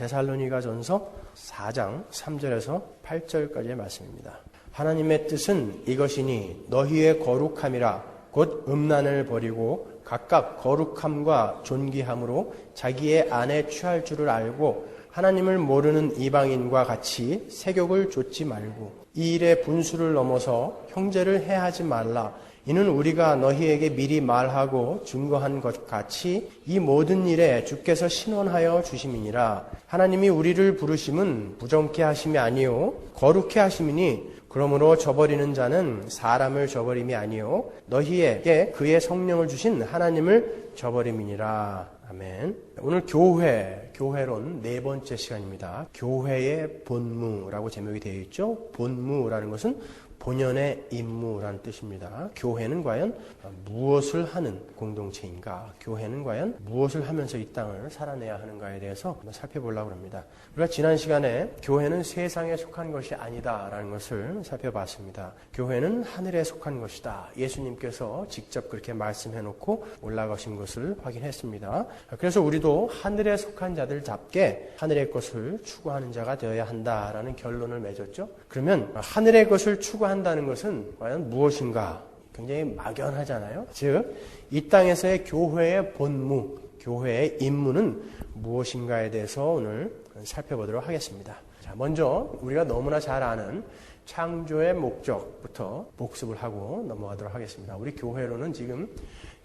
데살로니가전서 4장 3절에서 8절까지의 말씀입니다. 하나님의 뜻은 이것이니 너희의 거룩함이라 곧 음란을 버리고 각각 거룩함과 존귀함으로 자기의 안에 취할 줄을 알고 하나님을 모르는 이방인과 같이 세욕을 좇지 말고 이 일의 분수를 넘어서 형제를 해하지 말라. 이는 우리가 너희에게 미리 말하고 증거한 것 같이 이 모든 일에 주께서 신원하여 주심이니라. 하나님이 우리를 부르심은 부정케 하심이 아니요 거룩케 하심이니 그러므로 저버리는 자는 사람을 저버림이 아니요 너희에게 그의 성령을 주신 하나님을 저버림이니라. 아멘. 오늘 교회론 네 번째 시간입니다. 교회의 본무라고 제목이 되어 있죠. 본무라는 것은 본연의 임무라는 뜻입니다. 교회는 과연 무엇을 하는 공동체인가? 교회는 과연 무엇을 하면서 이 땅을 살아내야 하는가에 대해서 한번 살펴보려고 합니다. 우리가 지난 시간에 교회는 세상에 속한 것이 아니다라는 것을 살펴봤습니다. 교회는 하늘에 속한 것이다. 예수님께서 직접 그렇게 말씀해놓고 올라가신 것을 확인했습니다. 그래서 우리도 하늘에 속한 자들답게 하늘의 것을 추구하는 자가 되어야 한다라는 결론을 맺었죠. 그러면 하늘의 것을 추구한다는 것은 과연 무엇인가? 굉장히 막연하잖아요. 즉, 이 땅에서의 교회의 본무, 교회의 임무는 무엇인가에 대해서 오늘 살펴보도록 하겠습니다. 자, 먼저 우리가 너무나 잘 아는 창조의 목적부터 복습을 하고 넘어가도록 하겠습니다. 우리 교회로는 지금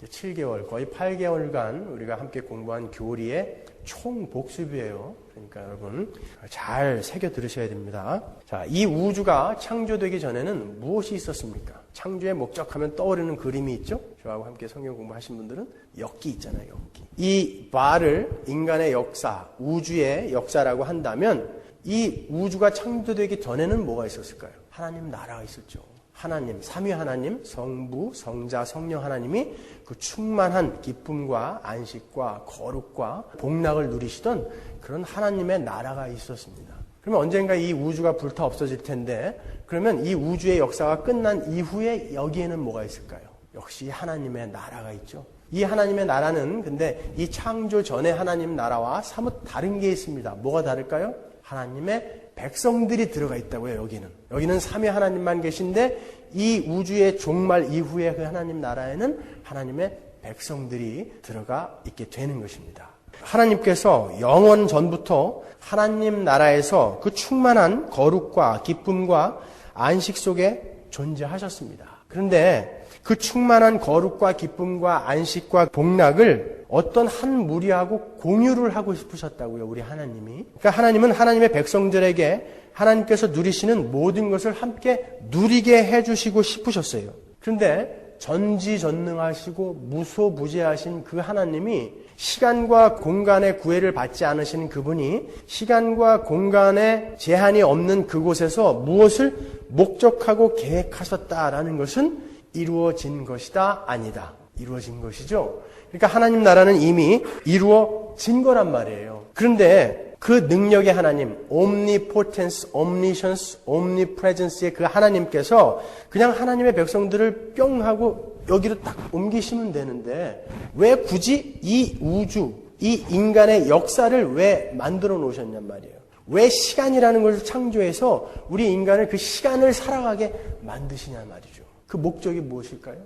7개월, 거의 8개월간 우리가 함께 공부한 교리의 총 복습이에요. 그러니까 여러분 잘 새겨 들으셔야 됩니다. 자, 이 우주가 창조되기 전에는 무엇이 있었습니까? 창조의 목적하면 떠오르는 그림이 있죠? 저하고 함께 성경 공부하신 분들은 엽기 있잖아요. 엽기. 이 바를 인간의 역사, 우주의 역사라고 한다면 이 우주가 창조되기 전에는 뭐가 있었을까요? 하나님 나라가 있었죠. 하나님, 삼위 하나님, 성부, 성자, 성령 하나님이 그 충만한 기쁨과 안식과 거룩과 복락을 누리시던 그런 하나님의 나라가 있었습니다. 그러면 언젠가 이 우주가 불타 없어질 텐데 그러면 이 우주의 역사가 끝난 이후에 여기에는 뭐가 있을까요? 역시 하나님의 나라가 있죠. 이 하나님의 나라는 근데 이 창조 전의 하나님 나라와 사뭇 다른 게 있습니다. 뭐가 다를까요? 하나님의 백성들이 들어가 있다고요. 여기는 삼위 하나님만 계신데 이 우주의 종말 이후에 그 하나님 나라에는 하나님의 백성들이 들어가 있게 되는 것입니다. 하나님께서 영원 전부터 하나님 나라에서 그 충만한 거룩과 기쁨과 안식 속에 존재하셨습니다. 그런데 그 충만한 거룩과 기쁨과 안식과 복락을 어떤 한 무리하고 공유를 하고 싶으셨다고요, 우리 하나님이. 그러니까 하나님은 하나님의 백성들에게 하나님께서 누리시는 모든 것을 함께 누리게 해주시고 싶으셨어요. 그런데 전지전능하시고 무소부재하신 그 하나님이 시간과 공간의 구애를 받지 않으시는 그분이 시간과 공간의 제한이 없는 그곳에서 무엇을 목적하고 계획하셨다라는 것은 이루어진 것이다, 아니다. 이루어진 것이죠. 그러니까 하나님 나라는 이미 이루어진 거란 말이에요. 그런데 그 능력의 하나님, omnipotence, omniscience, omnipresence의 그 하나님께서 그냥 하나님의 백성들을 뿅 하고 여기로 딱 옮기시면 되는데 왜 굳이 이 우주, 이 인간의 역사를 왜 만들어 놓으셨냔 말이에요. 왜 시간이라는 것을 창조해서 우리 인간을 그 시간을 살아가게 만드시냐 말이죠. 그 목적이 무엇일까요?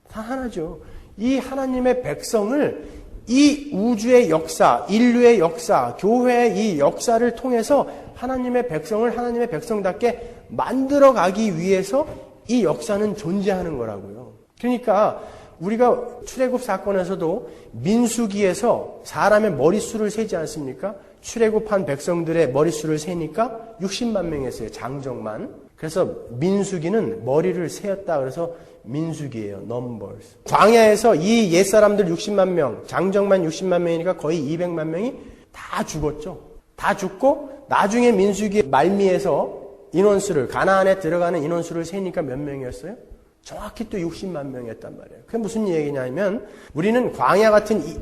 다 하나죠. 이 하나님의 백성을 이 우주의 역사, 인류의 역사, 교회의 이 역사를 통해서 하나님의 백성을 하나님의 백성답게 만들어가기 위해서 이 역사는 존재하는 거라고요. 그러니까 우리가 출애굽 사건에서도 민수기에서 사람의 머릿수를 세지 않습니까? 출애굽한 백성들의 머릿수를 세니까 60만 명이었어요. 장정만. 그래서 민수기는 머리를 세었다 그래서 민수기예요. Numbers. 광야에서 이 옛사람들 60만 명, 장정만 60만 명이니까 거의 200만 명이 다 죽었죠. 다 죽고 나중에 민수기 말미에서 인원수를 가나안에 들어가는 인원수를 세니까 몇 명이었어요? 정확히 또 60만 명이었단 말이에요. 그게 무슨 얘기냐면 우리는 광야 같은 이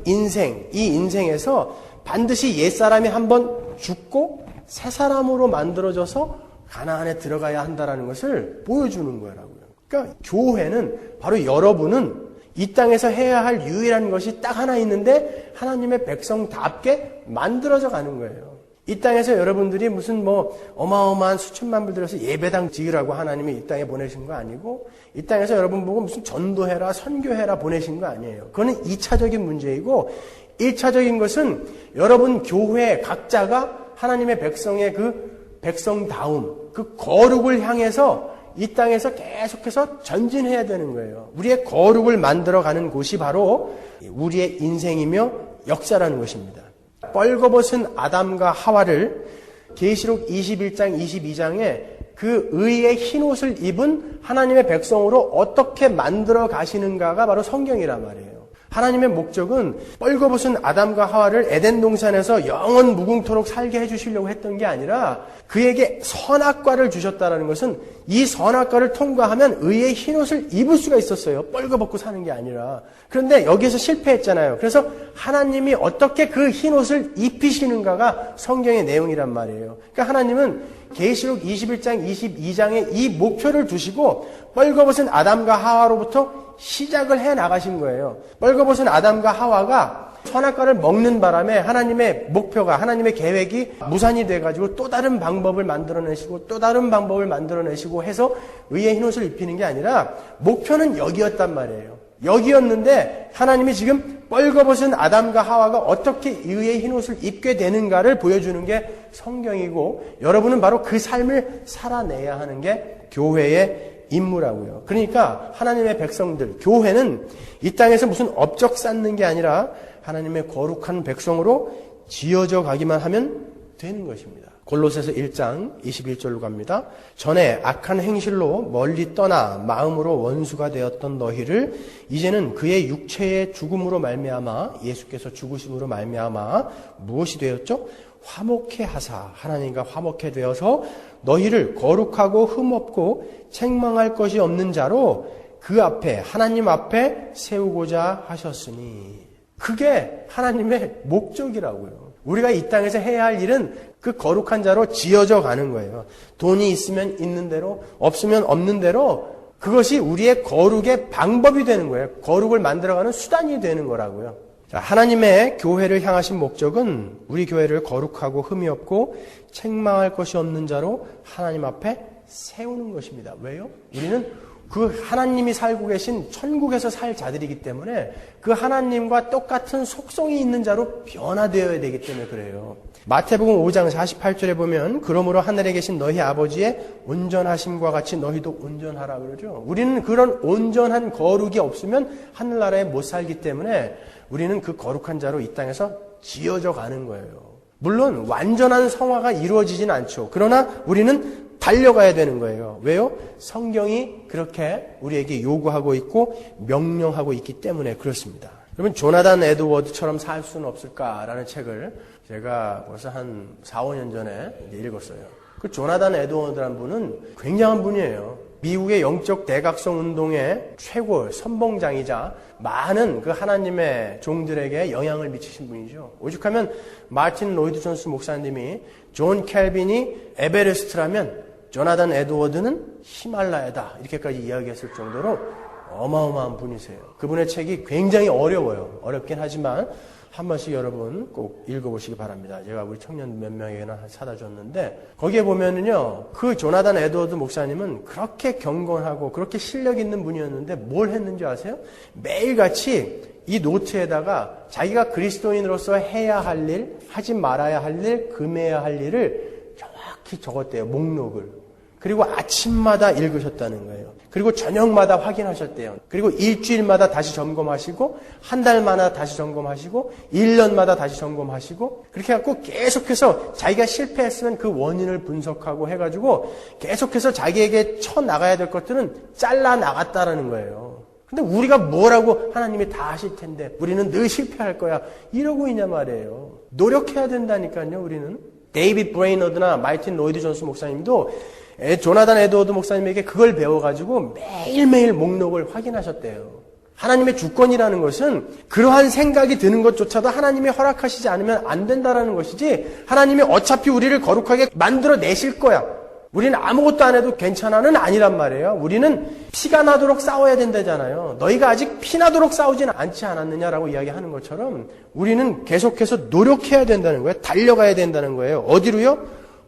인생에서 반드시 옛사람이 한번 죽고 새 사람으로 만들어져서 가나안에 들어가야 한다는 것을 보여주는 거라고요. 그러니까 교회는 바로 여러분은 이 땅에서 해야 할 유일한 것이 딱 하나 있는데 하나님의 백성답게 만들어져 가는 거예요. 이 땅에서 여러분들이 무슨 어마어마한 수천만 불 들여서 예배당 지으라고 하나님이 이 땅에 보내신 거 아니고, 이 땅에서 여러분 보고 무슨 전도해라, 선교해라 보내신 거 아니에요. 그거는 2차적인 문제이고, 1차적인 것은 여러분 교회 각자가 하나님의 백성의 그 백성다움, 그 거룩을 향해서 이 땅에서 계속해서 전진해야 되는 거예요. 우리의 거룩을 만들어가는 곳이 바로 우리의 인생이며 역사라는 것입니다. 뻘거벗은 아담과 하와를 계시록 21장 22장에 그 의의 흰옷을 입은 하나님의 백성으로 어떻게 만들어 가시는가가 바로 성경이란 말이에요. 하나님의 목적은 뻘거벗은 아담과 하와를 에덴 동산에서 영원 무궁토록 살게 해주시려고 했던 게 아니라 그에게 선악과를 주셨다는 것은 이 선악과를 통과하면 의의 흰옷을 입을 수가 있었어요. 뻘거벗고 사는 게 아니라. 그런데 여기에서 실패했잖아요. 그래서 하나님이 어떻게 그 흰옷을 입히시는가가 성경의 내용이란 말이에요. 그러니까 하나님은 계시록 21장 22장에 이 목표를 두시고 뻘거벗은 아담과 하와로부터 시작을 해 나가신 거예요. 뻘거벗은 아담과 하와가 선악과를 먹는 바람에 하나님의 목표가, 하나님의 계획이 무산이 돼가지고 또 다른 방법을 만들어내시고 또 다른 방법을 만들어내시고 해서 의의 흰옷을 입히는 게 아니라 목표는 여기였단 말이에요. 여기였는데 하나님이 지금 뻘거벗은 아담과 하와가 어떻게 의의 흰옷을 입게 되는가를 보여주는 게 성경이고, 여러분은 바로 그 삶을 살아내야 하는 게 교회의 임무라고요. 그러니까 하나님의 백성들, 교회는 이 땅에서 무슨 업적 쌓는 게 아니라 하나님의 거룩한 백성으로 지어져 가기만 하면 되는 것입니다. 골로새서 1장 21절로 갑니다. 전에 악한 행실로 멀리 떠나 마음으로 원수가 되었던 너희를 이제는 그의 육체의 죽음으로 말미암아, 예수께서 죽으심으로 말미암아 무엇이 되었죠? 화목해 하사, 하나님과 화목해 되어서 너희를 거룩하고 흠없고 책망할 것이 없는 자로 그 앞에, 하나님 앞에 세우고자 하셨으니, 그게 하나님의 목적이라고요. 우리가 이 땅에서 해야 할 일은 그 거룩한 자로 지어져 가는 거예요. 돈이 있으면 있는 대로, 없으면 없는 대로, 그것이 우리의 거룩의 방법이 되는 거예요. 거룩을 만들어가는 수단이 되는 거라고요. 자, 하나님의 교회를 향하신 목적은 우리 교회를 거룩하고 흠이 없고 책망할 것이 없는 자로 하나님 앞에 세우는 것입니다. 왜요? 우리는 그 하나님이 살고 계신 천국에서 살 자들이기 때문에 그 하나님과 똑같은 속성이 있는 자로 변화되어야 되기 때문에 그래요. 마태복음 5장 48절에 보면 그러므로 하늘에 계신 너희 아버지의 온전하심과 같이 너희도 온전하라 그러죠. 우리는 그런 온전한 거룩이 없으면 하늘나라에 못 살기 때문에 우리는 그 거룩한 자로 이 땅에서 지어져 가는 거예요. 물론 완전한 성화가 이루어지진 않죠. 그러나 우리는 달려가야 되는 거예요. 왜요? 성경이 그렇게 우리에게 요구하고 있고 명령하고 있기 때문에 그렇습니다. 여러분, 조나단 에드워드처럼 살 수는 없을까라는 책을 제가 벌써 한 4, 5년 전에 읽었어요. 그 조나단 에드워드라는 분은 굉장한 분이에요. 미국의 영적 대각성 운동의 최고 선봉장이자 많은 그 하나님의 종들에게 영향을 미치신 분이죠. 오죽하면 마틴 로이드 존스 목사님이 존 켈빈이 에베레스트라면 조나단 에드워드는 히말라야다 이렇게까지 이야기했을 정도로 어마어마한 분이세요. 그분의 책이 굉장히 어려워요. 어렵긴 하지만 한 번씩 여러분 꼭 읽어보시기 바랍니다. 제가 우리 청년 몇 명에게나 사다 줬는데 거기에 보면은요, 그 조나단 에드워드 목사님은 그렇게 경건하고 그렇게 실력 있는 분이었는데 뭘 했는지 아세요? 매일같이 이 노트에다가 자기가 그리스도인으로서 해야 할 일, 하지 말아야 할 일, 금해야 할 일을 정확히 적었대요. 목록을. 그리고 아침마다 읽으셨다는 거예요. 그리고 저녁마다 확인하셨대요. 그리고 일주일마다 다시 점검하시고, 한 달마다 다시 점검하시고, 1년마다 다시 점검하시고, 그렇게 해갖고 계속해서 자기가 실패했으면 그 원인을 분석하고 해가지고 계속해서 자기에게 쳐나가야 될 것들은 잘라나갔다라는 거예요. 근데 우리가 뭐라고 하나님이 다 하실 텐데 우리는 늘 실패할 거야 이러고 있냐 말이에요. 노력해야 된다니까요. 우리는 데이빗 브레이너드나 마이틴 로이드 존스 목사님도 조나단 에드워드 목사님에게 그걸 배워가지고 매일매일 목록을 확인하셨대요. 하나님의 주권이라는 것은 그러한 생각이 드는 것조차도 하나님이 허락하시지 않으면 안 된다라는 것이지, 하나님이 어차피 우리를 거룩하게 만들어내실 거야, 우리는 아무것도 안 해도 괜찮아는 아니란 말이에요. 우리는 피가 나도록 싸워야 된다잖아요. 너희가 아직 피 나도록 싸우지는 않지 않았느냐라고 이야기하는 것처럼 우리는 계속해서 노력해야 된다는 거예요. 달려가야 된다는 거예요. 어디로요?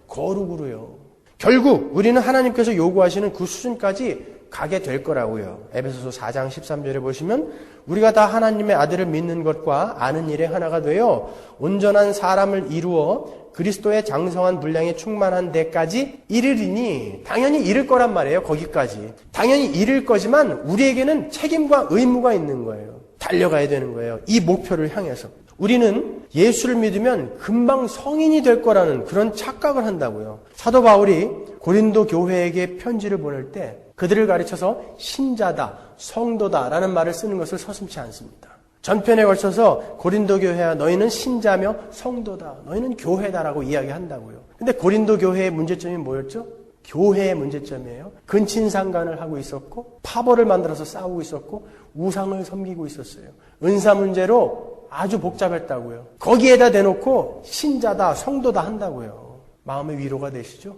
거룩으로요. 결국 우리는 하나님께서 요구하시는 그 수준까지 가게 될 거라고요. 에베소서 4장 13절에 보시면 우리가 다 하나님의 아들을 믿는 것과 아는 일에 하나가 되어 온전한 사람을 이루어 그리스도의 장성한 분량에 충만한 데까지 이르리니, 당연히 이를 거란 말이에요. 거기까지. 당연히 이를 거지만 우리에게는 책임과 의무가 있는 거예요. 달려가야 되는 거예요. 이 목표를 향해서. 우리는 예수를 믿으면 금방 성인이 될 거라는 그런 착각을 한다고요. 사도 바울이 고린도 교회에게 편지를 보낼 때 그들을 가르쳐서 신자다, 성도다라는 말을 쓰는 것을 서슴지 않습니다. 전편에 걸쳐서 고린도 교회야 너희는 신자며 성도다, 너희는 교회다라고 이야기한다고요. 근데 고린도 교회의 문제점이 뭐였죠? 교회의 문제점이에요. 근친상간을 하고 있었고 파벌을 만들어서 싸우고 있었고 우상을 섬기고 있었어요. 은사 문제로 아주 복잡했다고요. 거기에다 대놓고 신자다, 성도다 한다고요. 마음의 위로가 되시죠?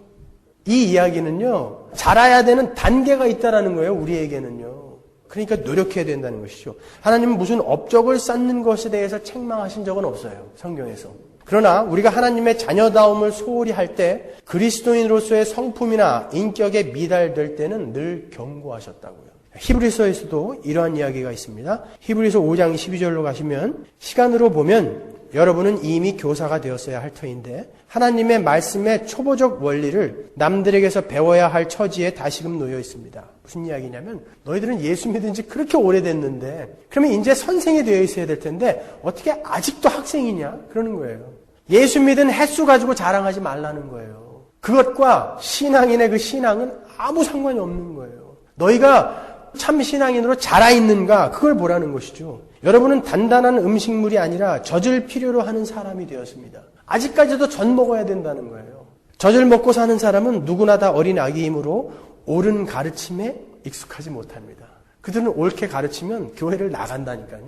이 이야기는요, 자라야 되는 단계가 있다라는 거예요, 우리에게는요. 그러니까 노력해야 된다는 것이죠. 하나님은 무슨 업적을 쌓는 것에 대해서 책망하신 적은 없어요, 성경에서. 그러나 우리가 하나님의 자녀다움을 소홀히 할 때 그리스도인으로서의 성품이나 인격에 미달될 때는 늘 경고하셨다고요. 히브리서에서도 이러한 이야기가 있습니다. 히브리서 5장 12절로 가시면 시간으로 보면 여러분은 이미 교사가 되었어야 할 터인데 하나님의 말씀의 초보적 원리를 남들에게서 배워야 할 처지에 다시금 놓여 있습니다. 무슨 이야기냐면 너희들은 예수 믿은 지 그렇게 오래됐는데 그러면 이제 선생이 되어 있어야 될 텐데 어떻게 아직도 학생이냐? 그러는 거예요. 예수 믿은 횟수 가지고 자랑하지 말라는 거예요. 그것과 신앙인의 그 신앙은 아무 상관이 없는 거예요. 너희가 참 신앙인으로 자라있는가 그걸 보라는 것이죠. 여러분은 단단한 음식물이 아니라 젖을 필요로 하는 사람이 되었습니다. 아직까지도 젖 먹어야 된다는 거예요. 젖을 먹고 사는 사람은 누구나 다 어린 아기이므로 옳은 가르침에 익숙하지 못합니다. 그들은 옳게 가르치면 교회를 나간다니까요.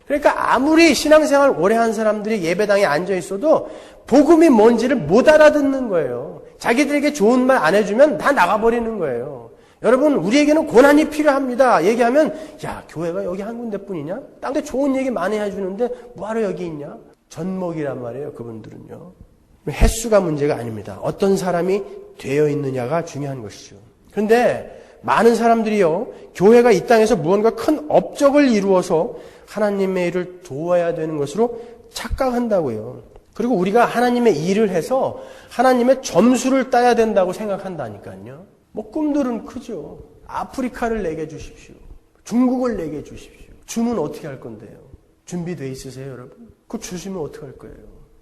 그러니까 아무리 신앙생활 오래 한 사람들이 예배당에 앉아 있어도 복음이 뭔지를 못 알아듣는 거예요. 자기들에게 좋은 말 안 해주면 다 나가버리는 거예요. 여러분, 우리에게는 고난이 필요합니다. 얘기하면 야, 교회가 여기 한 군데뿐이냐? 딴 데 좋은 얘기 많이 해주는데 뭐하러 여기 있냐? 젖먹이란 말이에요, 그분들은요. 횟수가 문제가 아닙니다. 어떤 사람이 되어 있느냐가 중요한 것이죠. 그런데 많은 사람들이요, 교회가 이 땅에서 무언가 큰 업적을 이루어서 하나님의 일을 도와야 되는 것으로 착각한다고요. 그리고 우리가 하나님의 일을 해서 하나님의 점수를 따야 된다고 생각한다니까요. 뭐 꿈들은 크죠. 아프리카를 내게 주십시오. 중국을 내게 주십시오. 주면 어떻게 할 건데요? 준비되어 있으세요, 여러분? 그거 주시면 어떻게 할 거예요?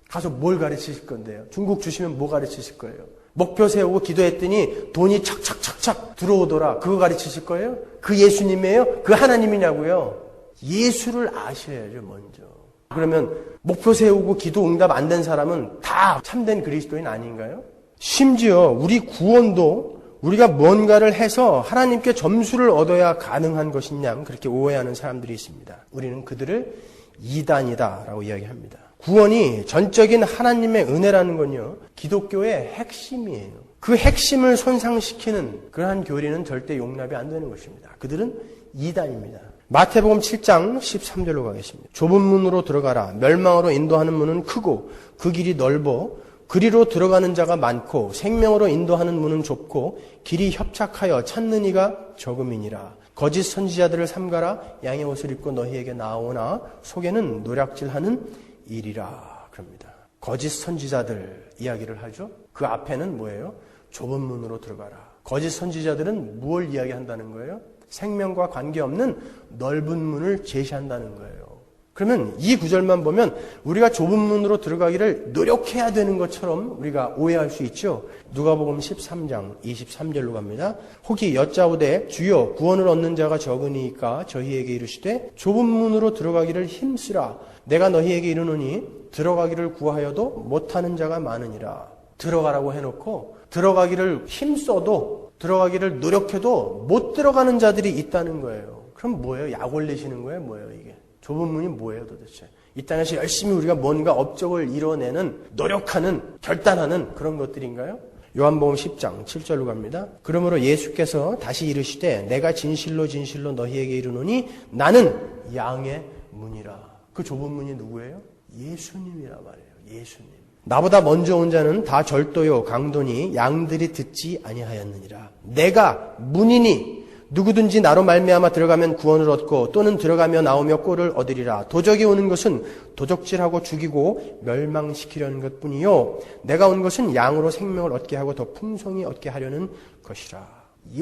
가서 뭘 가르치실 건데요? 중국 주시면 뭐 가르치실 거예요? 목표 세우고 기도했더니 돈이 착착착착 들어오더라. 그거 가르치실 거예요? 그 예수님이에요? 그 하나님이냐고요? 예수를 아셔야죠, 먼저. 그러면 목표 세우고 기도 응답 안 된 사람은 다 참된 그리스도인 아닌가요? 심지어 우리 구원도 우리가 뭔가를 해서 하나님께 점수를 얻어야 가능한 것이냐 그렇게 오해하는 사람들이 있습니다. 우리는 그들을 이단이다라고 이야기합니다. 구원이 전적인 하나님의 은혜라는 건요, 기독교의 핵심이에요. 그 핵심을 손상시키는 그러한 교리는 절대 용납이 안 되는 것입니다. 그들은 이단입니다. 마태복음 7장 13절로 가겠습니다. 좁은 문으로 들어가라. 멸망으로 인도하는 문은 크고 그 길이 넓어 그리로 들어가는 자가 많고 생명으로 인도하는 문은 좁고 길이 협착하여 찾는 이가 적음이니라. 거짓 선지자들을 삼가라. 양의 옷을 입고 너희에게 나오나 속에는 노략질하는 일이라. 그럽니다. 거짓 선지자들 이야기를 하죠. 그 앞에는 뭐예요? 좁은 문으로 들어가라. 거짓 선지자들은 무엇을 이야기한다는 거예요? 생명과 관계없는 넓은 문을 제시한다는 거예요. 그러면 이 구절만 보면 우리가 좁은 문으로 들어가기를 노력해야 되는 것처럼 우리가 오해할 수 있죠. 누가복음 13장 23절로 갑니다. 혹이 여짜오되 주여 구원을 얻는 자가 적으니까 저희에게 이르시되 좁은 문으로 들어가기를 힘쓰라. 내가 너희에게 이르노니 들어가기를 구하여도 못하는 자가 많으니라. 들어가라고 해놓고 들어가기를 힘써도 들어가기를 노력해도 못 들어가는 자들이 있다는 거예요. 그럼 뭐예요? 약 올리시는 거예요? 뭐예요 이게? 좁은 문이 뭐예요 도대체? 이 땅에서 열심히 우리가 뭔가 업적을 이뤄내는 노력하는 결단하는 그런 것들인가요? 요한복음 10장 7절로 갑니다. 그러므로 예수께서 다시 이르시되 내가 진실로 진실로 너희에게 이르노니 나는 양의 문이라. 그 좁은 문이 누구예요? 예수님이라 말이에요. 예수님. 나보다 먼저 온 자는 다 절도요 강도니 양들이 듣지 아니하였느니라. 내가 문이니 누구든지 나로 말미암아 들어가면 구원을 얻고 또는 들어가며 나오며 꼴을 얻으리라. 도적이 오는 것은 도적질하고 죽이고 멸망시키려는 것뿐이요 내가 온 것은 양으로 생명을 얻게 하고 더 풍성히 얻게 하려는 것이라.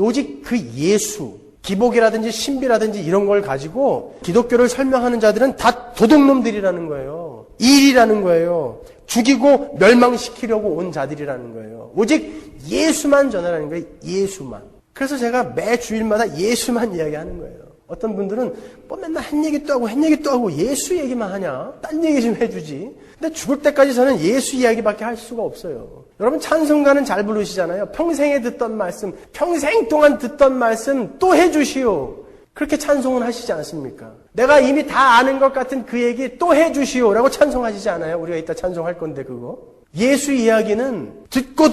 오직 그 예수, 기복이라든지 신비라든지 이런 걸 가지고 기독교를 설명하는 자들은 다 도둑놈들이라는 거예요. 일이라는 거예요. 죽이고 멸망시키려고 온 자들이라는 거예요. 오직 예수만 전하라는 거예요. 예수만. 그래서 제가 매 주일마다 예수만 이야기하는 거예요. 어떤 분들은 뭐 맨날 한 얘기 또 하고 한 얘기 또 하고 예수 얘기만 하냐? 딴 얘기 좀 해주지. 근데 죽을 때까지 저는 예수 이야기밖에 할 수가 없어요. 여러분 찬송가는 잘 부르시잖아요. 평생에 듣던 말씀, 평생 동안 듣던 말씀 또 해주시오. 그렇게 찬송은 하시지 않습니까? 내가 이미 다 아는 것 같은 그 얘기 또 해주시오라고 찬송하시지 않아요? 우리가 이따 찬송할 건데 그거. 예수 이야기는 듣고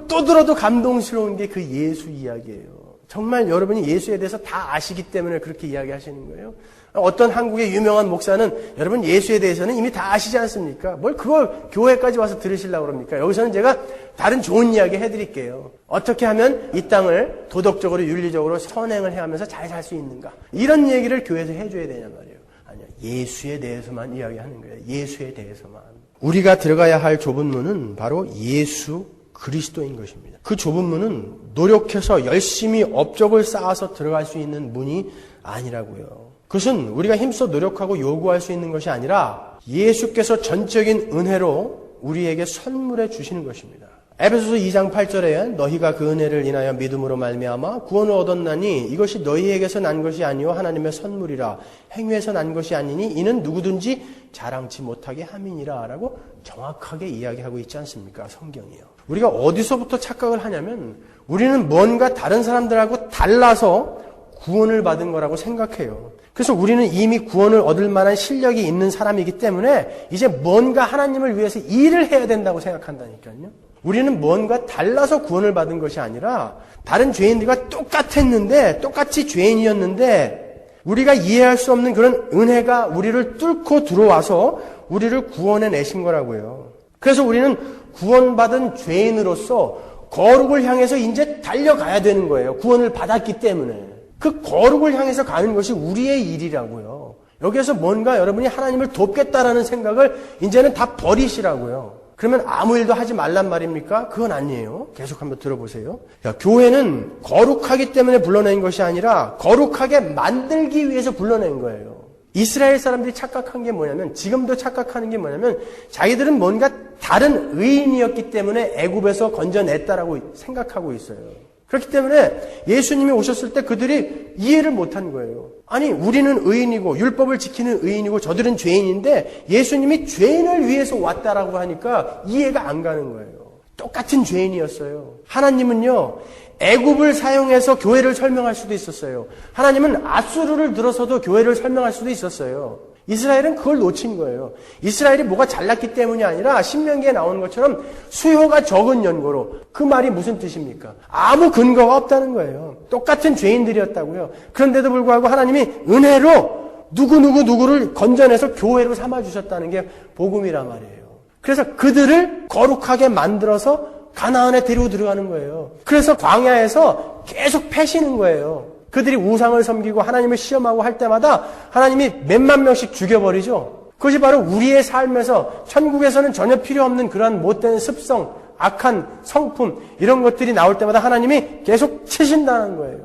또 들어도 감동스러운 게 그 예수 이야기예요. 정말 여러분이 예수에 대해서 다 아시기 때문에 그렇게 이야기하시는 거예요. 어떤 한국의 유명한 목사는 여러분 예수에 대해서는 이미 다 아시지 않습니까? 뭘 그걸 교회까지 와서 들으시려고 그럽니까? 여기서는 제가 다른 좋은 이야기 해드릴게요. 어떻게 하면 이 땅을 도덕적으로 윤리적으로 선행을 해가면서 잘 살 수 있는가? 이런 얘기를 교회에서 해줘야 되냔 말이에요. 아니요. 예수에 대해서만 이야기하는 거예요. 예수에 대해서만. 우리가 들어가야 할 좁은 문은 바로 예수 그리스도인 것입니다. 그 좁은 문은 노력해서 열심히 업적을 쌓아서 들어갈 수 있는 문이 아니라고요. 그것은 우리가 힘써 노력하고 요구할 수 있는 것이 아니라 예수께서 전적인 은혜로 우리에게 선물해 주시는 것입니다. 에베소서 2장 8절에 너희가 그 은혜를 인하여 믿음으로 말미암아 구원을 얻었나니 이것이 너희에게서 난 것이 아니요 하나님의 선물이라. 행위에서 난 것이 아니니 이는 누구든지 자랑치 못하게 함이니라 라고 정확하게 이야기하고 있지 않습니까? 성경이요. 우리가 어디서부터 착각을 하냐면 우리는 뭔가 다른 사람들하고 달라서 구원을 받은 거라고 생각해요. 그래서 우리는 이미 구원을 얻을 만한 실력이 있는 사람이기 때문에 이제 뭔가 하나님을 위해서 일을 해야 된다고 생각한다니까요. 우리는 뭔가 달라서 구원을 받은 것이 아니라 다른 죄인들과 똑같았는데 똑같이 죄인이었는데 우리가 이해할 수 없는 그런 은혜가 우리를 뚫고 들어와서 우리를 구원해 내신 거라고요. 그래서 우리는 구원받은 죄인으로서 거룩을 향해서 이제 달려가야 되는 거예요. 구원을 받았기 때문에. 그 거룩을 향해서 가는 것이 우리의 일이라고요. 여기에서 뭔가 여러분이 하나님을 돕겠다라는 생각을 이제는 다 버리시라고요. 그러면 아무 일도 하지 말란 말입니까? 그건 아니에요. 계속 한번 들어보세요. 교회는 거룩하기 때문에 불러낸 것이 아니라 거룩하게 만들기 위해서 불러낸 거예요. 이스라엘 사람들이 착각한 게 뭐냐면 지금도 착각하는 게 뭐냐면 자기들은 뭔가 다른 의인이었기 때문에 애굽에서 건져냈다라고 생각하고 있어요. 그렇기 때문에 예수님이 오셨을 때 그들이 이해를 못한 거예요. 아니 우리는 의인이고 율법을 지키는 의인이고 저들은 죄인인데 예수님이 죄인을 위해서 왔다라고 하니까 이해가 안 가는 거예요. 똑같은 죄인이었어요. 하나님은요 애굽을 사용해서 교회를 설명할 수도 있었어요. 하나님은 아수르를 들어서도 교회를 설명할 수도 있었어요. 이스라엘은 그걸 놓친 거예요. 이스라엘이 뭐가 잘났기 때문이 아니라 신명기에 나오는 것처럼 수요가 적은 연고로. 그 말이 무슨 뜻입니까? 아무 근거가 없다는 거예요. 똑같은 죄인들이었다고요. 그런데도 불구하고 하나님이 은혜로 누구를 건져내서 교회로 삼아주셨다는 게 복음이란 말이에요. 그래서 그들을 거룩하게 만들어서 가나안에 데리고 들어가는 거예요. 그래서 광야에서 계속 패시는 거예요. 그들이 우상을 섬기고 하나님을 시험하고 할 때마다 하나님이 몇만 명씩 죽여버리죠. 그것이 바로 우리의 삶에서 천국에서는 전혀 필요 없는 그러한 못된 습성, 악한 성품 이런 것들이 나올 때마다 하나님이 계속 치신다는 거예요.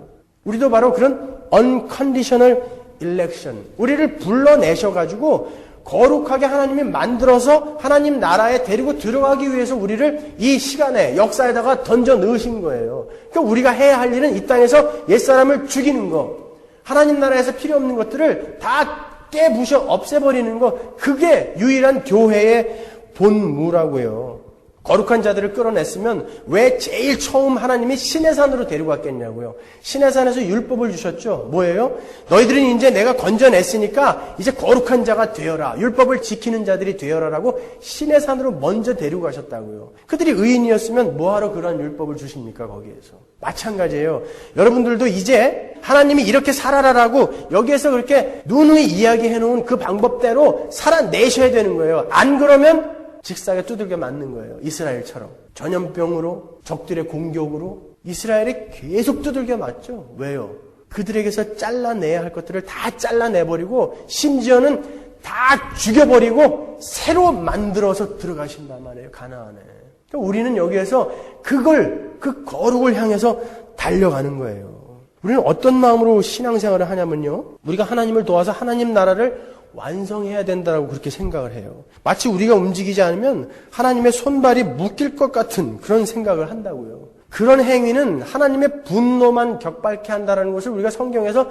우리도 바로 그런 unconditional election, 우리를 불러내셔가지고 거룩하게 하나님이 만들어서 하나님 나라에 데리고 들어가기 위해서 우리를 이 시간에 역사에다가 던져 넣으신 거예요. 그러니까 우리가 해야 할 일은 이 땅에서 옛사람을 죽이는 거, 하나님 나라에서 필요 없는 것들을 다 깨부셔 없애버리는 거, 그게 유일한 교회의 본무라고요. 거룩한 자들을 끌어냈으면 왜 제일 처음 하나님이 시내산으로 데리고 갔겠냐고요. 시내산에서 율법을 주셨죠. 뭐예요? 너희들은 이제 내가 건져냈으니까 이제 거룩한 자가 되어라. 율법을 지키는 자들이 되어라라고 시내산으로 먼저 데리고 가셨다고요. 그들이 의인이었으면 뭐하러 그런 율법을 주십니까? 거기에서. 마찬가지예요. 여러분들도 이제 하나님이 이렇게 살아라라고 여기에서 그렇게 누누이 이야기해놓은 그 방법대로 살아내셔야 되는 거예요. 안 그러면 직사에 두들겨 맞는 거예요. 이스라엘처럼. 전염병으로, 적들의 공격으로 이스라엘이 계속 두들겨 맞죠. 왜요? 그들에게서 잘라내야 할 것들을 다 잘라내버리고 심지어는 다 죽여버리고 새로 만들어서 들어가신단 말이에요. 가나안에. 그러니까 우리는 여기에서 그 거룩을 향해서 달려가는 거예요. 우리는 어떤 마음으로 신앙생활을 하냐면요. 우리가 하나님을 도와서 하나님 나라를 완성해야 된다고 그렇게 생각을 해요. 마치 우리가 움직이지 않으면 하나님의 손발이 묶일 것 같은 그런 생각을 한다고요. 그런 행위는 하나님의 분노만 격발케 한다는 것을 우리가 성경에서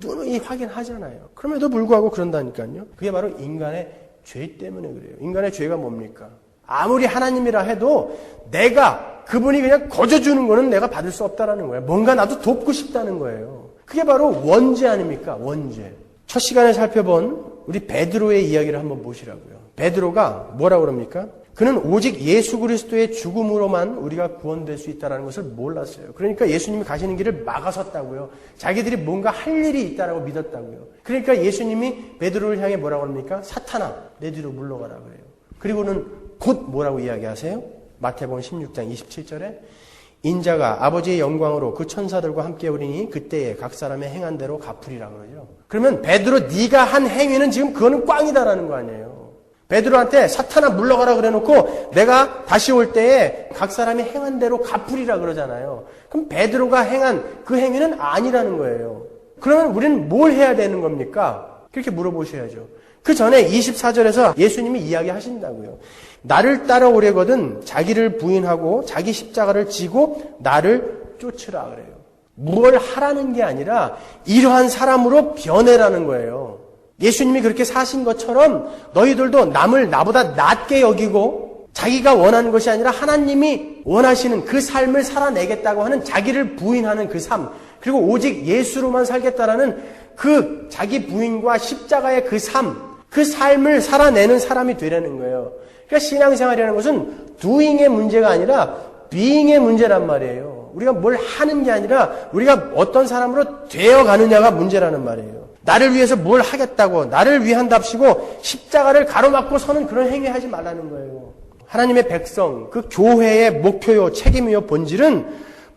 누누이 확인하잖아요. 그럼에도 불구하고 그런다니까요. 그게 바로 인간의 죄 때문에 그래요. 인간의 죄가 뭡니까? 아무리 하나님이라 해도 내가 그분이 그냥 거저주는 거는 내가 받을 수 없다라는 거예요. 뭔가 나도 돕고 싶다는 거예요. 그게 바로 원죄 아닙니까? 원죄. 첫 시간에 살펴본 우리 베드로의 이야기를 한번 보시라고요. 베드로가 뭐라고 그럽니까? 그는 오직 예수 그리스도의 죽음으로만 우리가 구원될 수 있다는 것을 몰랐어요. 그러니까 예수님이 가시는 길을 막아섰다고요. 자기들이 뭔가 할 일이 있다라고 믿었다고요. 그러니까 예수님이 베드로를 향해 뭐라고 합니까? 사탄아, 내 뒤로 물러가라 그래요. 그리고는 곧 뭐라고 이야기하세요? 마태복음 16장 27절에 인자가 아버지의 영광으로 그 천사들과 함께 오리니 그때에 각 사람의 행한 대로 갚으리라 그러죠. 그러면 베드로 네가 한 행위는 지금 그거는 꽝이다라는 거 아니에요. 베드로한테 사탄아 물러가라 그래놓고 내가 다시 올 때에 각 사람이 행한 대로 갚으리라 그러잖아요. 그럼 베드로가 행한 그 행위는 아니라는 거예요. 그러면 우리는 뭘 해야 되는 겁니까? 그렇게 물어보셔야죠. 그 전에 24절에서 예수님이 이야기하신다고요. 나를 따라오려거든 자기를 부인하고 자기 십자가를 지고 나를 쫓으라 그래요. 뭘 하라는 게 아니라 이러한 사람으로 변해라는 거예요. 예수님이 그렇게 사신 것처럼 너희들도 남을 나보다 낮게 여기고 자기가 원하는 것이 아니라 하나님이 원하시는 그 삶을 살아내겠다고 하는 자기를 부인하는 그 삶, 그리고 오직 예수로만 살겠다라는 그 자기 부인과 십자가의 그 삶, 그 삶을 살아내는 사람이 되라는 거예요. 그러니까 신앙생활이라는 것은 doing의 문제가 아니라 being의 문제란 말이에요. 우리가 뭘 하는 게 아니라 우리가 어떤 사람으로 되어가느냐가 문제라는 말이에요. 나를 위해서 뭘 하겠다고 나를 위한답시고 십자가를 가로막고 서는 그런 행위하지 말라는 거예요. 하나님의 백성, 그 교회의 목표요 책임이요 본질은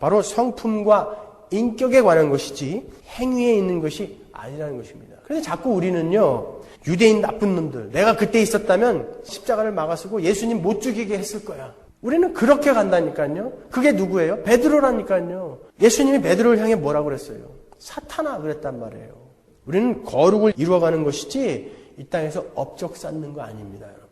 바로 성품과 인격에 관한 것이지 행위에 있는 것이 아니라는 것입니다. 그래서 자꾸 우리는요, 유대인 나쁜 놈들, 내가 그때 있었다면 십자가를 막아쓰고 예수님 못 죽이게 했을 거야. 우리는 그렇게 간다니까요. 그게 누구예요? 베드로라니까요. 예수님이 베드로를 향해 뭐라고 그랬어요? 사탄아 그랬단 말이에요. 우리는 거룩을 이루어가는 것이지 이 땅에서 업적 쌓는 거 아닙니다, 여러분.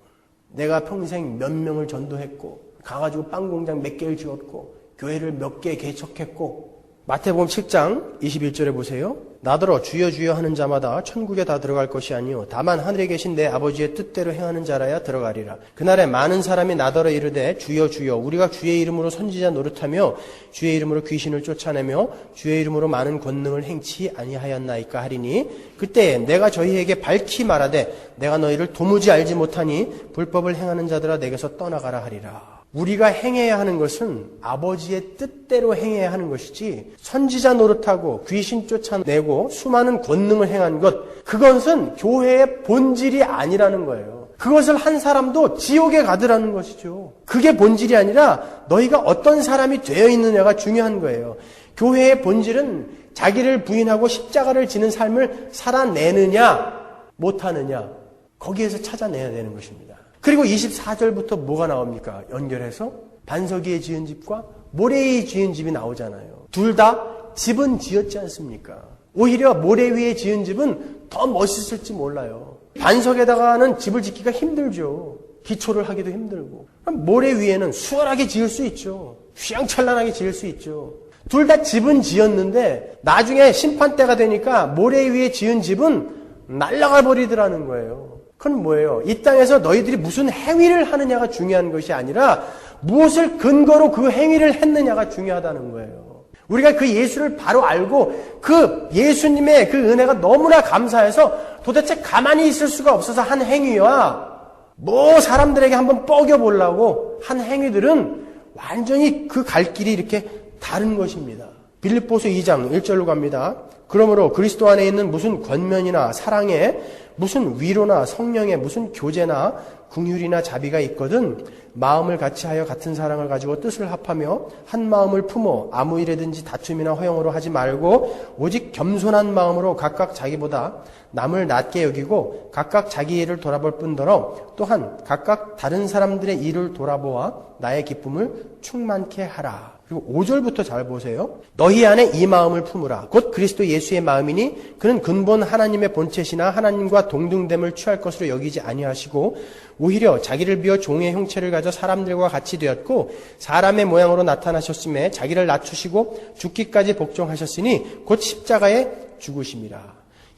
내가 평생 몇 명을 전도했고 가가지고 빵 공장 몇 개를 지었고 교회를 몇 개 개척했고. 마태복음 7장 21절에 보세요. 나더러 주여 주여 하는 자마다 천국에 다 들어갈 것이 아니요 다만 하늘에 계신 내 아버지의 뜻대로 행하는 자라야 들어가리라. 그날에 많은 사람이 나더러 이르되 주여 주여 우리가 주의 이름으로 선지자 노릇하며 주의 이름으로 귀신을 쫓아내며 주의 이름으로 많은 권능을 행치 아니하였나이까 하리니 그때 내가 저희에게 밝히 말하되 내가 너희를 도무지 알지 못하니 불법을 행하는 자들아 내게서 떠나가라 하리라. 우리가 행해야 하는 것은 아버지의 뜻대로 행해야 하는 것이지 선지자 노릇하고 귀신 쫓아내고 수많은 권능을 행한 것, 그것은 교회의 본질이 아니라는 거예요. 그것을 한 사람도 지옥에 가더라는 것이죠. 그게 본질이 아니라 너희가 어떤 사람이 되어 있느냐가 중요한 거예요. 교회의 본질은 자기를 부인하고 십자가를 지는 삶을 살아내느냐 못하느냐, 거기에서 찾아내야 되는 것입니다. 그리고 24절부터 뭐가 나옵니까? 연결해서 반석 위에 지은 집과 모래 위에 지은 집이 나오잖아요. 둘 다 집은 지었지 않습니까? 오히려 모래 위에 지은 집은 더 멋있을지 몰라요. 반석에다가는 집을 짓기가 힘들죠. 기초를 하기도 힘들고. 모래 위에는 수월하게 지을 수 있죠. 휘황찬란하게 지을 수 있죠. 둘 다 집은 지었는데 나중에 심판때가 되니까 모래 위에 지은 집은 날아가 버리더라는 거예요. 그건 뭐예요? 이 땅에서 너희들이 무슨 행위를 하느냐가 중요한 것이 아니라 무엇을 근거로 그 행위를 했느냐가 중요하다는 거예요. 우리가 그 예수를 바로 알고 그 예수님의 그 은혜가 너무나 감사해서 도대체 가만히 있을 수가 없어서 한 행위와 뭐 사람들에게 한번 뻐겨보려고 한 행위들은 완전히 그 갈 길이 이렇게 다른 것입니다. 빌립보서 2장 1절로 갑니다. 그러므로 그리스도 안에 있는 무슨 권면이나 사랑에 무슨 위로나 성령에 무슨 교제나 긍휼이나 자비가 있거든 마음을 같이하여 같은 사랑을 가지고 뜻을 합하며 한 마음을 품어 아무 일에든지 다툼이나 허영으로 하지 말고 오직 겸손한 마음으로 각각 자기보다 남을 낮게 여기고 각각 자기 일을 돌아볼 뿐더러 또한 각각 다른 사람들의 일을 돌아보아 나의 기쁨을 충만케 하라. 그리고 5절부터 잘 보세요. 너희 안에 이 마음을 품으라. 곧 그리스도 예수의 마음이니 그는 근본 하나님의 본체시나 하나님과 동등됨을 취할 것으로 여기지 아니하시고 오히려 자기를 비워 종의 형체를 가져 사람들과 같이 되었고 사람의 모양으로 나타나셨음에 자기를 낮추시고 죽기까지 복종하셨으니 곧 십자가에 죽으심이라.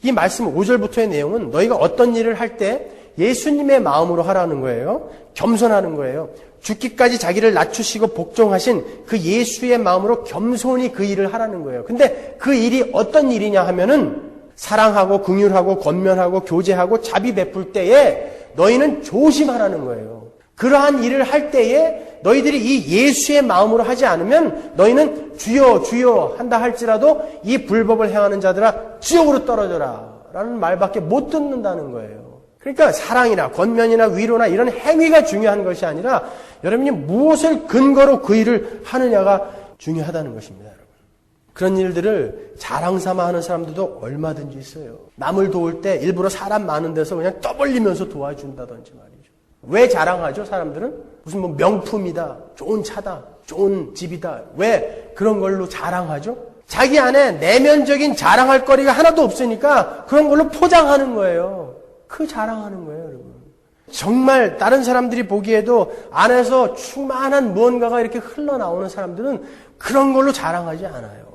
이 말씀 5절부터의 내용은 너희가 어떤 일을 할 때 예수님의 마음으로 하라는 거예요. 겸손하는 거예요. 죽기까지 자기를 낮추시고 복종하신 그 예수의 마음으로 겸손히 그 일을 하라는 거예요. 근데 그 일이 어떤 일이냐 하면은 사랑하고 긍휼하고 권면하고 교제하고 자비 베풀 때에 너희는 조심하라는 거예요. 그러한 일을 할 때에 너희들이 이 예수의 마음으로 하지 않으면 너희는 주여 주여 한다 할지라도 이 불법을 행하는 자들아 지옥으로 떨어져라 라는 말밖에 못 듣는다는 거예요. 그러니까 사랑이나 권면이나 위로나 이런 행위가 중요한 것이 아니라 여러분이 무엇을 근거로 그 일을 하느냐가 중요하다는 것입니다. 여러분. 그런 일들을 자랑삼아 하는 사람들도 얼마든지 있어요. 남을 도울 때 일부러 사람 많은 데서 그냥 떠벌리면서 도와준다든지 말이죠. 왜 자랑하죠? 사람들은 무슨 뭐 명품이다, 좋은 차다, 좋은 집이다. 왜 그런 걸로 자랑하죠? 자기 안에 내면적인 자랑할 거리가 하나도 없으니까 그런 걸로 포장하는 거예요. 그 자랑하는 거예요, 여러분. 정말 다른 사람들이 보기에도 안에서 충만한 무언가가 이렇게 흘러나오는 사람들은 그런 걸로 자랑하지 않아요.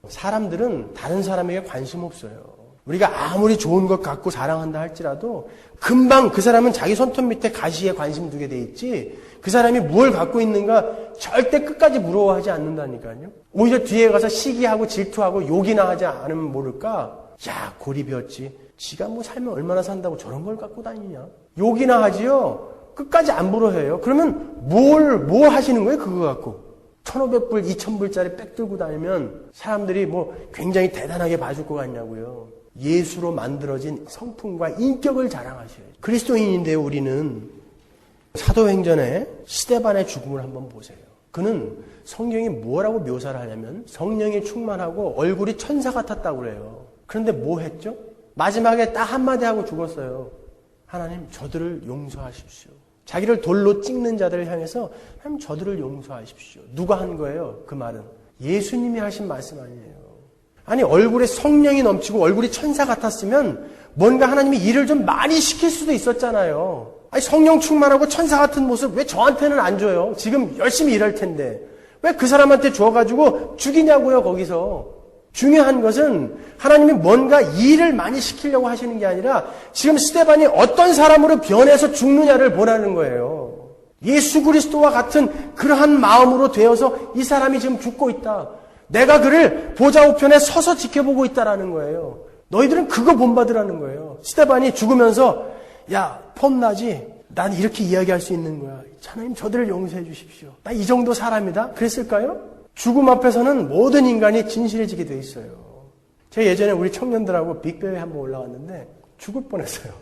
사람들은 다른 사람에게 관심 없어요. 우리가 아무리 좋은 것 갖고 자랑한다 할지라도 금방 그 사람은 자기 손톱 밑에 가시에 관심 두게 돼 있지 그 사람이 뭘 갖고 있는가 절대 끝까지 부러워하지 않는다니까요. 오히려 뒤에 가서 시기하고 질투하고 욕이나 하지 않으면 모를까? 야, 고리배웠지. 지가 뭐 살면 얼마나 산다고 저런 걸 갖고 다니냐. 욕이나 하지요. 끝까지 안 부러워해요. 그러면 뭘 하시는 거예요? 그거 갖고. 1,500불, 2,000불짜리 백 들고 다니면 사람들이 뭐 굉장히 대단하게 봐줄 것 같냐고요. 예수로 만들어진 성품과 인격을 자랑하셔요. 그리스도인인데요, 우리는. 사도행전의 스데반의 죽음을 한번 보세요. 그는 성경이 뭐라고 묘사를 하냐면 성령이 충만하고 얼굴이 천사 같았다고 그래요. 그런데 뭐 했죠? 마지막에 딱 한마디 하고 죽었어요. 하나님, 저들을 용서하십시오. 자기를 돌로 찍는 자들을 향해서 하나님, 저들을 용서하십시오. 누가 한 거예요? 그 말은. 예수님이 하신 말씀 아니에요. 아니, 얼굴에 성령이 넘치고 얼굴이 천사 같았으면 뭔가 하나님이 일을 좀 많이 시킬 수도 있었잖아요. 아니, 성령 충만하고 천사 같은 모습 왜 저한테는 안 줘요? 지금 열심히 일할 텐데. 왜 그 사람한테 줘가지고 죽이냐고요, 거기서. 중요한 것은 하나님이 뭔가 일을 많이 시키려고 하시는 게 아니라 지금 스데반이 어떤 사람으로 변해서 죽느냐를 보라는 거예요. 예수 그리스도와 같은 그러한 마음으로 되어서 이 사람이 지금 죽고 있다. 내가 그를 보좌 우편에 서서 지켜보고 있다라는 거예요. 너희들은 그거 본받으라는 거예요. 스데반이 죽으면서 야, 폼나지? 난 이렇게 이야기할 수 있는 거야. 하나님, 저들을 용서해 주십시오. 나 이 정도 사람이다? 그랬을까요? 죽음 앞에서는 모든 인간이 진실해지게 돼 있어요. 제가 예전에 우리 청년들하고 빅베어에 한번 올라왔는데 죽을 뻔했어요.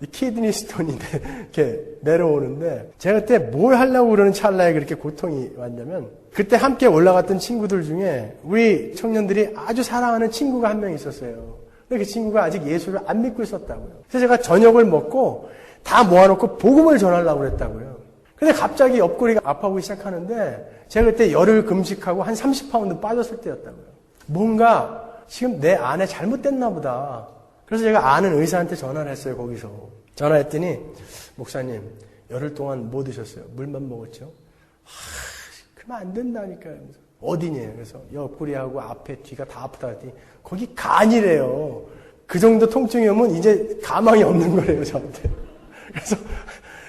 이 키드니 스톤인데 이렇게 내려오는데 제가 그때 뭘 하려고 그러는 찰나에 그렇게 고통이 왔냐면 그때 함께 올라갔던 친구들 중에 우리 청년들이 아주 사랑하는 친구가 한 명 있었어요. 근데 그 친구가 아직 예수를 안 믿고 있었다고요. 그래서 제가 저녁을 먹고 다 모아놓고 복음을 전하려고 그랬다고요. 근데 갑자기 옆구리가 아파오기 시작하는데 제가 그때 열흘 금식하고 한 30파운드 빠졌을 때였다고요. 뭔가 지금 내 안에 잘못됐나 보다. 그래서 제가 아는 의사한테 전화를 했어요. 거기서. 전화했더니 목사님 열흘 동안 뭐 드셨어요? 물만 먹었죠? 그러면 안 된다니까요. 어디냐? 그래서 옆구리하고 앞에 뒤가 다 아프다 했더니 거기 간이래요. 그 정도 통증이 오면 이제 가망이 없는 거래요. 저한테. 그래서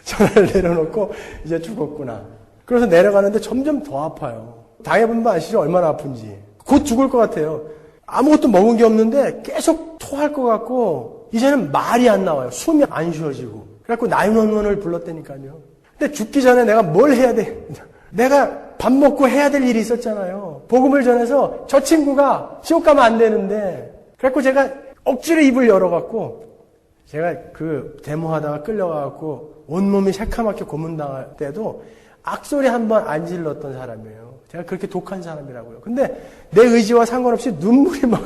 전화를 내려놓고 이제 죽었구나. 그래서 내려가는데 점점 더 아파요. 당해본 분 아시죠? 얼마나 아픈지. 곧 죽을 것 같아요. 아무것도 먹은 게 없는데 계속 토할 것 같고 이제는 말이 안 나와요. 숨이 안 쉬어지고. 그래갖고 911을 불렀다니까요. 근데 죽기 전에 내가 뭘 해야 돼? 내가 밥 먹고 해야 될 일이 있었잖아요. 복음을 전해서 저 친구가 지옥 가면 안 되는데. 그래갖고 제가 억지로 입을 열어갖고 제가 그 데모하다가 끌려가갖고 온몸이 새카맣게 고문당할 때도 악소리 한 번 안 질렀던 사람이에요. 제가 그렇게 독한 사람이라고요. 근데 내 의지와 상관없이 눈물이 막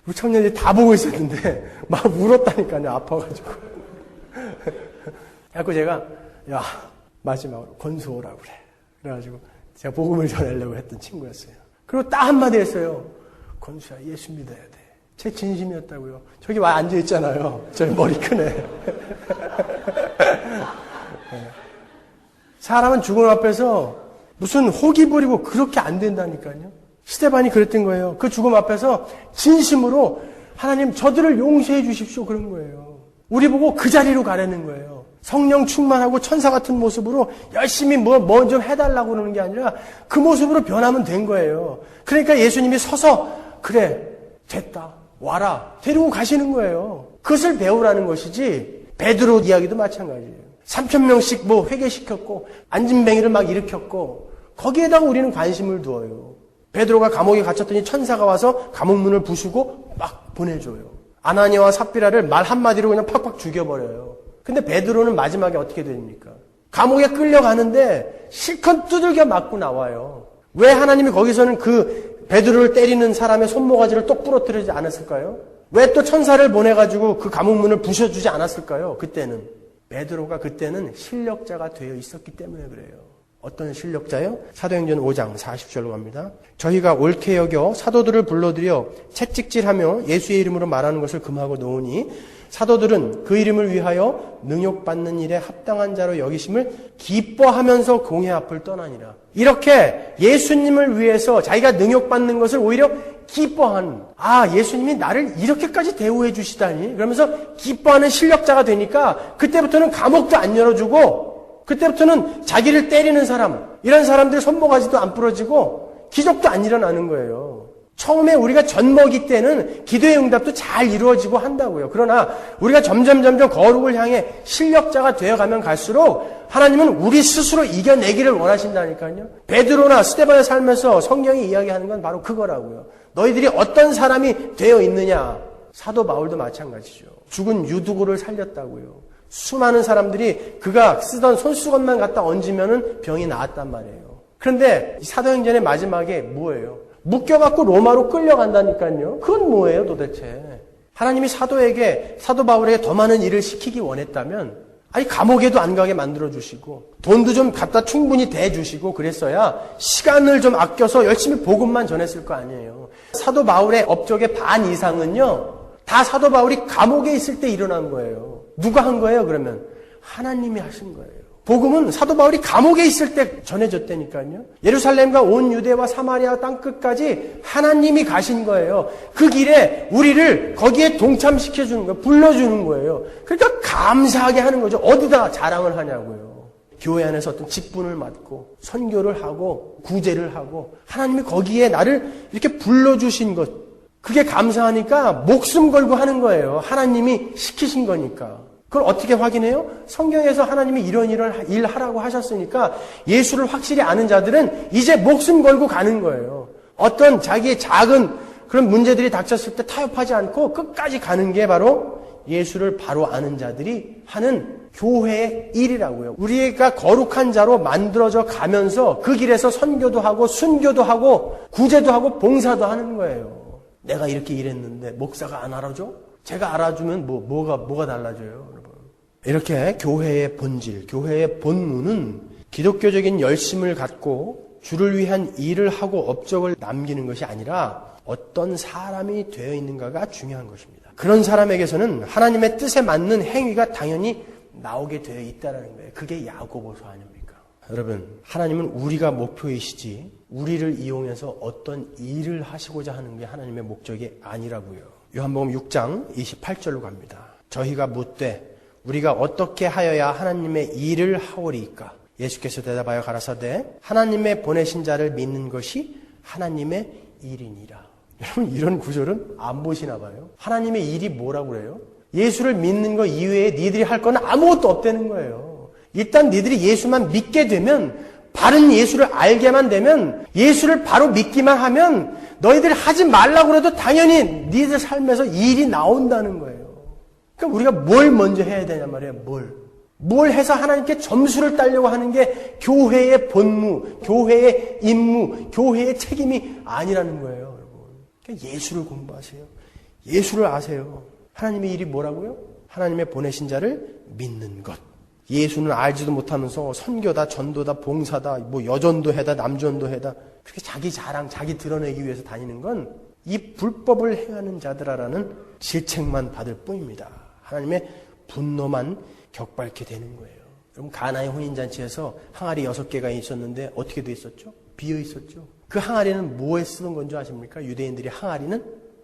우리 청년들이 다 보고 있었는데 막 울었다니까요. 아파가지고. 그래갖고 제가 야 마지막으로 권수호라고 그래. 그래가지고 제가 복음을 전하려고 했던 친구였어요. 그리고 딱 한마디 했어요. 권수야 예수 믿어야 돼. 제 진심이었다고요. 저기 와 앉아있잖아요. 저 머리 크네. 사람은 죽음 앞에서 무슨 호기 부리고 그렇게 안 된다니까요. 스데반이 그랬던 거예요. 그 죽음 앞에서 진심으로 하나님 저들을 용서해 주십시오 그런 거예요. 우리 보고 그 자리로 가라는 거예요. 성령 충만하고 천사 같은 모습으로 열심히 뭐 좀 해달라고 그러는 게 아니라 그 모습으로 변하면 된 거예요. 그러니까 예수님이 서서 그래 됐다 와라 데리고 가시는 거예요. 그것을 배우라는 것이지. 베드로 이야기도 마찬가지예요. 3,000명씩 뭐 회개시켰고 안진뱅이를 막 일으켰고 거기에다가 우리는 관심을 두어요. 베드로가 감옥에 갇혔더니 천사가 와서 감옥 문을 부수고 막 보내줘요. 아나니아와 삽비라를 말 한마디로 그냥 팍팍 죽여버려요. 근데 베드로는 마지막에 어떻게 됩니까? 감옥에 끌려가는데 실컷 두들겨 맞고 나와요. 왜 하나님이 거기서는 그 베드로를 때리는 사람의 손모가지를 똑 부러뜨리지 않았을까요? 왜 또 천사를 보내가지고 그 감옥 문을 부셔주지 않았을까요? 그때는 베드로가 그때는 실력자가 되어 있었기 때문에 그래요. 어떤 실력자요? 사도행전 5장 40절로 갑니다. 저희가 옳게 여겨 사도들을 불러들여 채찍질하며 예수의 이름으로 말하는 것을 금하고 놓으니 사도들은 그 이름을 위하여 능욕받는 일에 합당한 자로 여기심을 기뻐하면서 공회 앞을 떠나니라. 이렇게 예수님을 위해서 자기가 능욕받는 것을 오히려 기뻐하는, 예수님이 나를 이렇게까지 대우해 주시다니 그러면서 기뻐하는 실력자가 되니까 그때부터는 감옥도 안 열어주고 그때부터는 자기를 때리는 사람, 이런 사람들 손모가지도 안 부러지고 기적도 안 일어나는 거예요. 처음에 우리가 젖먹이 때는 기도의 응답도 잘 이루어지고 한다고요. 그러나 우리가 점점 거룩을 향해 실력자가 되어가면 갈수록 하나님은 우리 스스로 이겨내기를 원하신다니까요. 베드로나 스데반의 삶에서 성경이 이야기하는 건 바로 그거라고요. 너희들이 어떤 사람이 되어 있느냐. 사도 바울도 마찬가지죠. 죽은 유두고를 살렸다고요. 수많은 사람들이 그가 쓰던 손수건만 갖다 얹으면 병이 나았단 말이에요. 그런데 사도행전의 마지막에 뭐예요? 묶여갖고 로마로 끌려간다니까요. 그건 뭐예요 도대체? 하나님이 사도 바울에게 더 많은 일을 시키기 원했다면 감옥에도 안 가게 만들어주시고 돈도 좀 갖다 충분히 대주시고 그랬어야 시간을 좀 아껴서 열심히 복음만 전했을 거 아니에요. 사도 바울의 업적의 반 이상은요 다 사도 바울이 감옥에 있을 때 일어난 거예요. 누가 한 거예요 그러면? 하나님이 하신 거예요. 복음은 사도 바울이 감옥에 있을 때 전해졌다니까요. 예루살렘과 온 유대와 사마리아 땅끝까지 하나님이 가신 거예요. 그 길에 우리를 거기에 동참시켜주는 거예요. 불러주는 거예요. 그러니까 감사하게 하는 거죠. 어디다 자랑을 하냐고요. 교회 안에서 어떤 직분을 맡고 선교를 하고 구제를 하고 하나님이 거기에 나를 이렇게 불러주신 것, 그게 감사하니까 목숨 걸고 하는 거예요. 하나님이 시키신 거니까. 그걸 어떻게 확인해요? 성경에서 하나님이 이런 일 하라고 하셨으니까 예수를 확실히 아는 자들은 이제 목숨 걸고 가는 거예요. 어떤 자기의 작은 그런 문제들이 닥쳤을 때 타협하지 않고 끝까지 가는 게 바로 예수를 바로 아는 자들이 하는 교회의 일이라고요. 우리가 거룩한 자로 만들어져 가면서 그 길에서 선교도 하고 순교도 하고 구제도 하고 봉사도 하는 거예요. 내가 이렇게 일했는데 목사가 안 알아줘? 제가 알아주면 뭐가 달라져요, 여러분? 이렇게 교회의 본질, 교회의 본문은 기독교적인 열심을 갖고 주를 위한 일을 하고 업적을 남기는 것이 아니라 어떤 사람이 되어 있는가가 중요한 것입니다. 그런 사람에게서는 하나님의 뜻에 맞는 행위가 당연히 나오게 되어 있다는 거예요. 그게 야고보서 아닙니까? 여러분, 하나님은 우리가 목표이시지 우리를 이용해서 어떤 일을 하시고자 하는 게 하나님의 목적이 아니라고요. 요한복음 6장 28절로 갑니다. 저희가 묻되 우리가 어떻게 하여야 하나님의 일을 하오리이까? 예수께서 대답하여 가라사대 하나님의 보내신 자를 믿는 것이 하나님의 일이니라. 여러분 이런 구절은 안 보시나 봐요. 하나님의 일이 뭐라고 그래요? 예수를 믿는 것 이외에 니들이 할 건 아무것도 없다는 거예요. 일단 니들이 예수만 믿게 되면, 바른 예수를 알게만 되면, 예수를 바로 믿기만 하면 너희들이 하지 말라고 해도 당연히 니들 삶에서 일이 나온다는 거예요. 그러니까 우리가 뭘 먼저 해야 되냐 말이에요. 뭘 해서 하나님께 점수를 따려고 하는 게 교회의 본무, 교회의 임무, 교회의 책임이 아니라는 거예요. 여러분. 그러니까 예수를 공부하세요. 예수를 아세요. 하나님의 일이 뭐라고요? 하나님의 보내신 자를 믿는 것. 예수는 알지도 못하면서 선교다, 전도다, 봉사다, 뭐 여전도 해다, 남전도 해다, 그렇게 자기 자랑, 자기 드러내기 위해서 다니는 건 이 불법을 행하는 자들아라는 질책만 받을 뿐입니다. 하나님의 분노만 격발케 되는 거예요. 여러분 가나의 혼인잔치에서 항아리 6개가 있었는데 어떻게 돼 있었죠? 비어 있었죠. 그 항아리는 뭐에 쓰던 건지 아십니까? 유대인들이 항아리는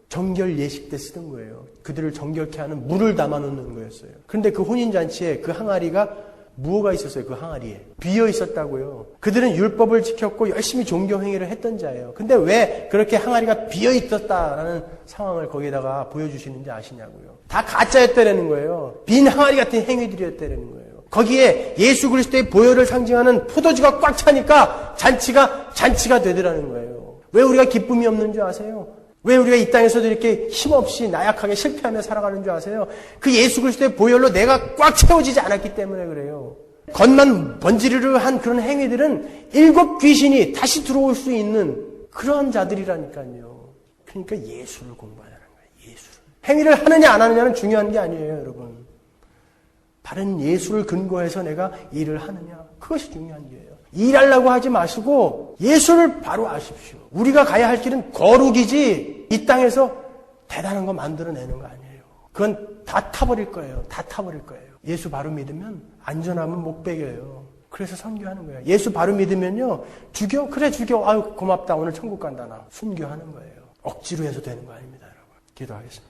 정결 예식 때 쓰던 거예요. 그들을 정결케 하는 물을 담아놓는 거였어요. 그런데 그 혼인잔치에 그 항아리가 뭐가 있었어요? 그 항아리에 비어 있었다고요. 그들은 율법을 지켰고 열심히 종교행위를 했던 자예요. 근데 왜 그렇게 항아리가 비어 있었다라는 상황을 거기에다가 보여주시는지 아시냐고요. 다 가짜였다라는 거예요. 빈 항아리 같은 행위들이었다라는 거예요. 거기에 예수 그리스도의 보혈을 상징하는 포도주가 꽉 차니까 잔치가 되더라는 거예요. 왜 우리가 기쁨이 없는 줄 아세요? 왜 우리가 이 땅에서도 이렇게 힘없이 나약하게 실패하며 살아가는 줄 아세요? 그 예수 그리스도의 보혈로 내가 꽉 채워지지 않았기 때문에 그래요. 겉만 번지르르한 그런 행위들은 7 귀신이 다시 들어올 수 있는 그런 자들이라니까요. 그러니까 예수를 공부하자는 거예요. 예수를. 행위를 하느냐 안 하느냐는 중요한 게 아니에요, 여러분. 바른 예수를 근거해서 내가 일을 하느냐, 그것이 중요한 거예요. 일하려고 하지 마시고 예수를 바로 아십시오. 우리가 가야 할 길은 거룩이지 이 땅에서 대단한 거 만들어내는 거 아니에요. 그건 다 타버릴 거예요. 다 타버릴 거예요. 예수 바로 믿으면 안전하면 못 배겨요. 그래서 선교하는 거예요. 예수 바로 믿으면요. 죽여? 그래 죽여. 아유 고맙다. 오늘 천국 간다 나. 순교하는 거예요. 억지로 해서 되는 거 아닙니다. 여러분. 기도하겠습니다.